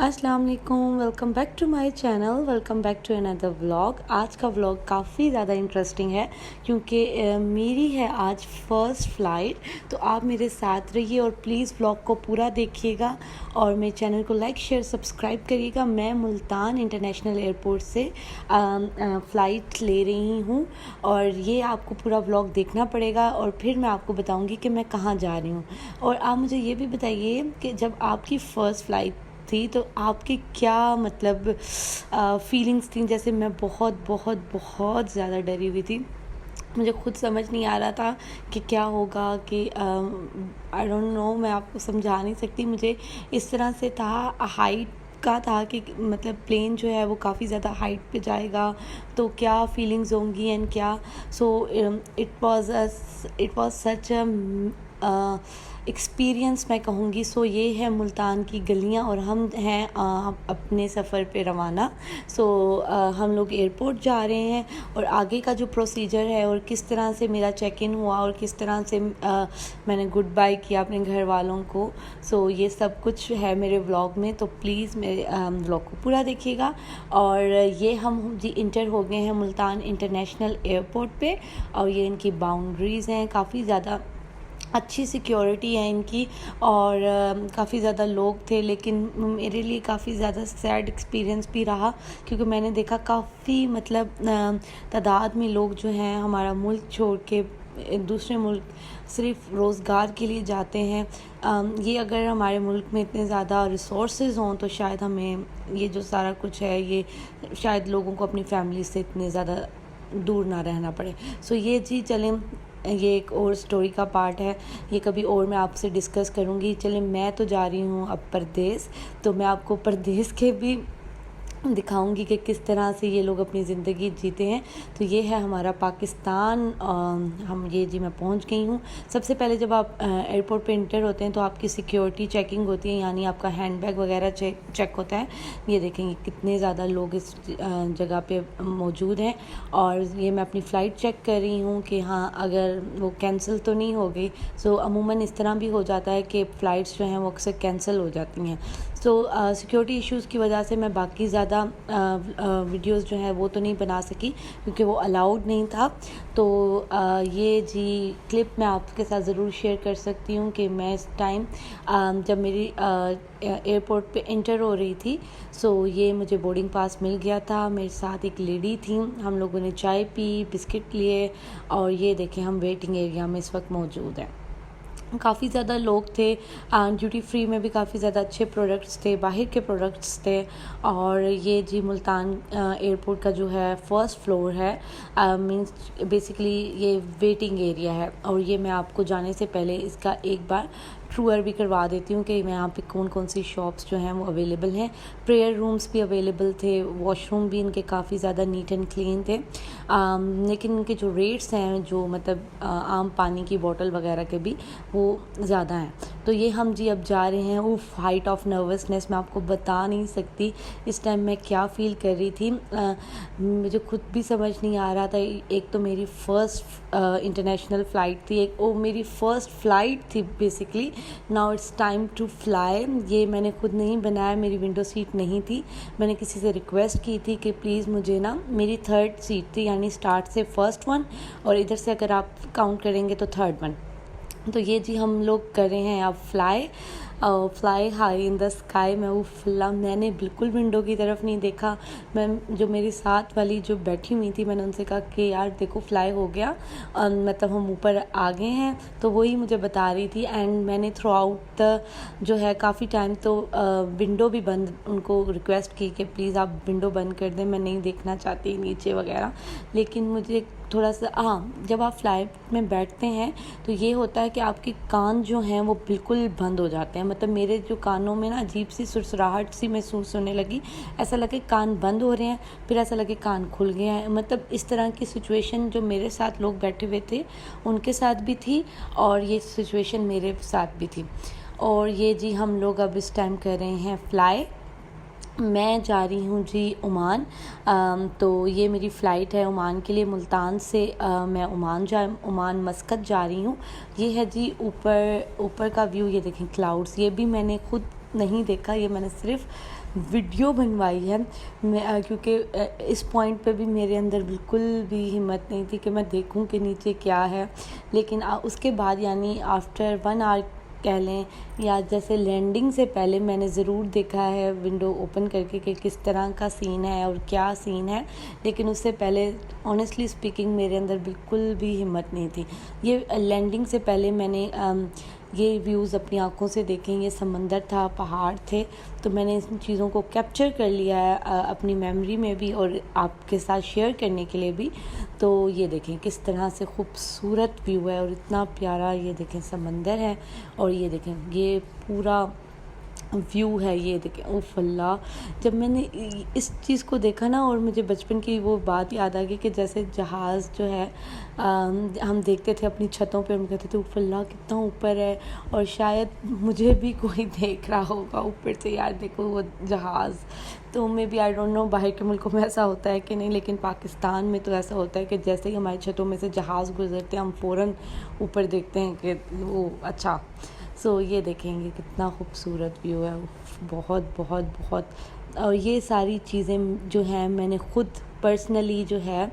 अस्सलाम वालेकुम, welcome back to my channel, welcome back to another vlog. आज का व्लॉग काफ़ी ज़्यादा इंटरेस्टिंग है क्योंकि मेरी है आज फ़र्स्ट फ़्लाइट। तो आप मेरे साथ रहिए और प्लीज़ व्लॉग को पूरा देखिएगा और मेरे चैनल को लाइक शेयर सब्सक्राइब करिएगा। मैं मुल्तान इंटरनेशनल एयरपोर्ट से फ़्लाइट ले रही हूँ और ये आपको पूरा व्लॉग देखना पड़ेगा और फिर मैं आपको बताऊँगी कि मैं कहाँ जा रही हूँ। और आप मुझे ये भी बताइए कि जब आपकी फ़र्स्ट फ़्लाइट थी तो आपकी क्या मतलब फीलिंग्स थी। जैसे मैं बहुत बहुत बहुत ज़्यादा डरी हुई थी, मुझे खुद समझ नहीं आ रहा था कि क्या होगा कि आई डोंट नो, मैं आपको समझा नहीं सकती। मुझे इस तरह से था, हाइट का था कि मतलब प्लेन जो है वो काफ़ी ज़्यादा हाइट पे जाएगा तो क्या फीलिंग्स होंगी एंड क्या। So it was such experience मैं कहूँगी। सो ये है मुल्तान की गलियाँ और हम हैं अपने सफ़र पे रवाना। सो हम लोग एयरपोर्ट जा रहे हैं और आगे का जो प्रोसीजर है और किस तरह से मेरा चेक इन हुआ और किस तरह से मैंने गुड बाय किया अपने घर वालों को। सो ये सब कुछ है मेरे व्लॉग में, तो प्लीज़ मेरे व्लॉग को पूरा देखिएगा। और ये हम जी इंटर हो गए हैं मुल्तान इंटरनेशनल एयरपोर्ट पे और ये इनकी बाउंड्रीज़ हैं, काफ़ी ज़्यादा अच्छी सिक्योरिटी है इनकी और काफ़ी ज़्यादा लोग थे। लेकिन मेरे लिए काफ़ी ज़्यादा सैड एक्सपीरियंस भी रहा क्योंकि मैंने देखा काफ़ी मतलब तादाद में लोग जो हैं हमारा मुल्क छोड़ के दूसरे मुल्क सिर्फ रोज़गार के लिए जाते हैं। ये अगर हमारे मुल्क में इतने ज़्यादा रिसोर्सेज हों तो शायद हमें ये जो सारा कुछ है ये शायद लोगों को अपनी फैमिली से इतने ज़्यादा दूर ना रहना पड़े। सो ये जी चलें, ये एक और स्टोरी का पार्ट है, ये कभी और मैं आपसे डिस्कस करूँगी। चलें, मैं तो जा रही हूँ अब परदेस, तो मैं आपको परदेस के भी दिखाऊंगी कि किस तरह से ये लोग अपनी ज़िंदगी जीते हैं। तो ये है हमारा पाकिस्तान। हम ये जी मैं पहुंच गई हूँ। सबसे पहले जब आप एयरपोर्ट पे इंटर होते हैं तो आपकी सिक्योरिटी चेकिंग होती है, यानी आपका हैंडबैग वगैरह चेक होता है। ये देखेंगे कितने ज़्यादा लोग इस जगह पे मौजूद हैं और ये मैं अपनी फ़्लाइट चेक कर रही हूँ कि हाँ अगर वो कैंसिल तो नहीं हो गई। सो अमूमन इस तरह भी हो जाता है कि फ़्लाइट्स जो हैं वो अक्सर कैंसिल हो जाती हैं। सो सिक्योरिटी इश्यूज़ की वजह से मैं बाकी ज़्यादा वीडियोज़ जो हैं वो तो नहीं बना सकी क्योंकि वो अलाउड नहीं था। तो ये जी क्लिप मैं आपके साथ ज़रूर शेयर कर सकती हूँ कि मैं इस टाइम जब मेरी एयरपोर्ट पे इंटर हो रही थी, सो ये मुझे बोर्डिंग पास मिल गया था। मेरे साथ एक लेडी थी, हम लोगों ने चाय पी, बिस्किट लिए और ये देखें हम वेटिंग एरिया में इस वक्त मौजूद हैं। काफ़ी ज़्यादा लोग थे, ड्यूटी फ्री में भी काफ़ी ज़्यादा अच्छे प्रोडक्ट्स थे, बाहर के प्रोडक्ट्स थे। और ये जी मुल्तान एयरपोर्ट का जो है फर्स्ट फ्लोर है, मींस बेसिकली ये वेटिंग एरिया है। और ये मैं आपको जाने से पहले इसका एक बार टूर भी करवा देती हूँ कि यहाँ पे कौन कौन सी शॉप्स जो हैं वो अवेलेबल हैं। प्रेयर रूम्स भी अवेलेबल थे, वॉशरूम भी इनके काफ़ी ज़्यादा नीट एंड क्लीन थे। लेकिन इनके जो रेट्स हैं जो मतलब आम पानी की बोतल वगैरह के भी वो ज़्यादा हैं। तो ये हम जी अब जा रहे हैं। उफ, हाइट ऑफ नर्वसनेस मैं आपको बता नहीं सकती इस टाइम मैं क्या फ़ील कर रही थी। मुझे खुद भी समझ नहीं आ रहा था। एक तो मेरी फ़र्स्ट इंटरनेशनल फ़्लाइट थी, एक वो मेरी फ़र्स्ट फ़्लाइट थी basically. Now it's time to fly. ये मैंने खुद नहीं बनाया, मेरी विंडो सीट नहीं थी, मैंने किसी से रिक्वेस्ट की थी कि प्लीज़ मुझे ना, मेरी थर्ड सीट थी यानी स्टार्ट से फर्स्ट वन और इधर से अगर आप काउंट करेंगे तो थर्ड वन। तो ये जी हम लोग कर रहे हैं अब fly high in the sky. मैं वो फिल्म मैंने बिल्कुल विंडो की तरफ नहीं देखा। मैं जो मेरी साथ वाली जो बैठी हुई थी मैंने उनसे कहा कि यार देखो फ्लाई हो गया, मतलब हम ऊपर आ गए हैं। तो वही मुझे बता रही थी एंड मैंने थ्रू आउट द जो है काफ़ी टाइम तो विंडो भी बंद, उनको रिक्वेस्ट की कि प्लीज़ आप विंडो बंद कर दें, मैं नहीं देखना चाहती नीचे वगैरह। लेकिन मुझे थोड़ा सा जब आप फ्लाइट में बैठते हैं तो ये होता है कि आपके कान जो हैं वो बिल्कुल बंद हो जाते हैं। मतलब मेरे जो कानों में ना अजीब सी सुरसराहट सी महसूस होने लगी, ऐसा लगे कान बंद हो रहे हैं, फिर ऐसा लगे कान खुल गए हैं। मतलब इस तरह की सिचुएशन जो मेरे साथ लोग बैठे हुए थे उनके साथ भी थी और ये सिचुएशन मेरे साथ भी थी। और ये जी हम लोग अब इस टाइम कर रहे हैं फ्लाई। मैं जा रही हूँ जी ओमान। तो ये मेरी फ़्लाइट है ओमान के लिए। मुल्तान से मैं ओमान मस्कत जा रही हूँ। ये है जी ऊपर का व्यू, ये देखें क्लाउड्स। ये भी मैंने खुद नहीं देखा, ये मैंने सिर्फ वीडियो बनवाई है। मैं क्योंकि इस पॉइंट पे भी मेरे अंदर बिल्कुल भी हिम्मत नहीं थी कि मैं देखूं कि नीचे क्या है। लेकिन उसके बाद यानी आफ्टर 1 आवर कह लें, या जैसे लैंडिंग से पहले मैंने ज़रूर देखा है विंडो ओपन करके कि किस तरह का सीन है और क्या सीन है। लेकिन उससे पहले ऑनेस्टली स्पीकिंग मेरे अंदर बिल्कुल भी हिम्मत नहीं थी। ये लैंडिंग से पहले मैंने ये व्यूज़ अपनी आँखों से देखें। ये समंदर था, पहाड़ थे, तो मैंने इन चीज़ों को कैप्चर कर लिया है अपनी मेमोरी में भी और आपके साथ शेयर करने के लिए भी। तो ये देखें किस तरह से खूबसूरत व्यू है और इतना प्यारा, ये देखें समंदर है और ये देखें ये पूरा व्यू है। ये देखें उफ़ अल्लाह, जब मैंने इस चीज़ को देखा ना, और मुझे बचपन की वो बात याद आ गई कि जैसे जहाज़ जो है हम देखते थे अपनी छतों पे, हम कहते थे उफ़ अल्लाह कितना ऊपर है, और शायद मुझे भी कोई देख रहा होगा ऊपर से, यार देखो वो जहाज़। तो maybe I don't know बाहर के मुल्कों में ऐसा होता है कि नहीं, लेकिन पाकिस्तान में तो ऐसा होता है कि जैसे ही हमारी छतों में से जहाज़ गुजरते हैं हम फ़ौरन ऊपर देखते हैं कि वो अच्छा। सो ये देखेंगे कितना खूबसूरत व्यू है, बहुत बहुत बहुत। और ये सारी चीज़ें जो हैं मैंने ख़ुद पर्सनली जो है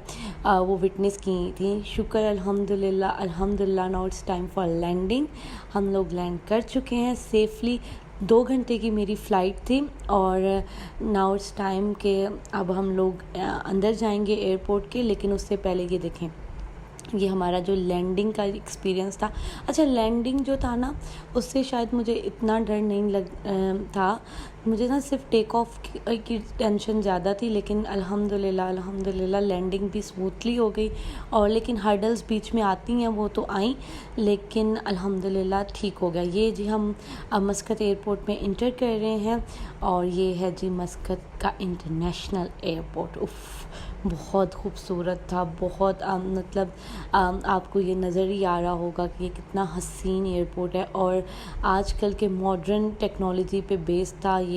वो विटनेस की थी। शुक्र अल्हम्दुलिल्लाह अल्हम्दुलिल्लाह। Now it's time for landing. हम लोग लैंड कर चुके हैं सेफली। 2 घंटे की मेरी फ़्लाइट थी और नाउ इट्स टाइम के अब हम लोग अंदर जाएंगे एयरपोर्ट के। लेकिन उससे पहले ये देखें, ये हमारा जो लैंडिंग का एक्सपीरियंस था। अच्छा, लैंडिंग जो था ना, उससे शायद मुझे इतना डर नहीं था। मुझे ना सिर्फ टेक ऑफ की टेंशन ज़्यादा थी। लेकिन अल्हम्दुलिल्लाह अल्हम्दुलिल्लाह लैंडिंग भी स्मूथली हो गई। और लेकिन हर्डल्स बीच में आती हैं, वो तो आई, लेकिन अल्हम्दुलिल्लाह ठीक हो गया। ये जी हम अब मस्कत एयरपोर्ट में इंटर कर रहे हैं और ये है जी मस्कत का इंटरनेशनल एयरपोर्ट। उफ़, बहुत खूबसूरत था, बहुत मतलब आपको ये नज़र ही आ रहा होगा कि ये कितना हसीन एयरपोर्ट है। और आजकल के मॉडर्न टेक्नोलॉजी पे बेस था ये।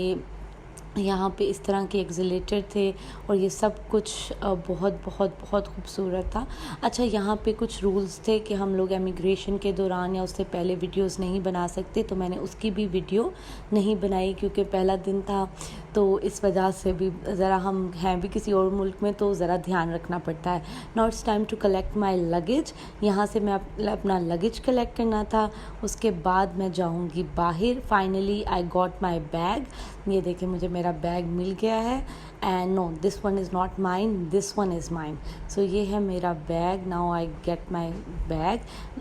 यहाँ पे इस तरह के एक्सीलेटर थे और ये सब कुछ बहुत बहुत बहुत खूबसूरत था। अच्छा, यहाँ पे कुछ रूल्स थे कि हम लोग इमिग्रेशन के दौरान या उससे पहले वीडियोस नहीं बना सकते, तो मैंने उसकी भी वीडियो नहीं बनाई क्योंकि पहला दिन था। तो इस वजह से भी ज़रा हम हैं भी किसी और मुल्क में, तो ज़रा ध्यान रखना पड़ता है। Now it's time to collect my luggage. यहाँ से मैं अपना लगेज कलेक्ट करना था, उसके बाद मैं जाऊँगी बाहर। Finally I got my bag. ये देखें मुझे मेरा बैग मिल गया है। And no, this one is not mine, this one is mine. So ये है मेरा bag. Now I get my bag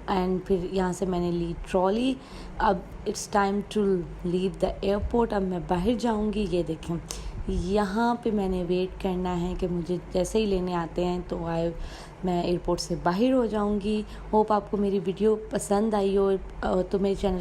and फिर यहाँ से मैंने ली ट्रॉली। अब it's time to leave the airport. अब मैं बाहर जाऊँगी। ये देखें यहाँ पे मैंने वेट करना है कि मुझे जैसे ही लेने आते हैं तो मैं एयरपोर्ट से बाहर हो जाऊँगी। होप आपको मेरी वीडियो पसंद आई हो तो मेरे चैनल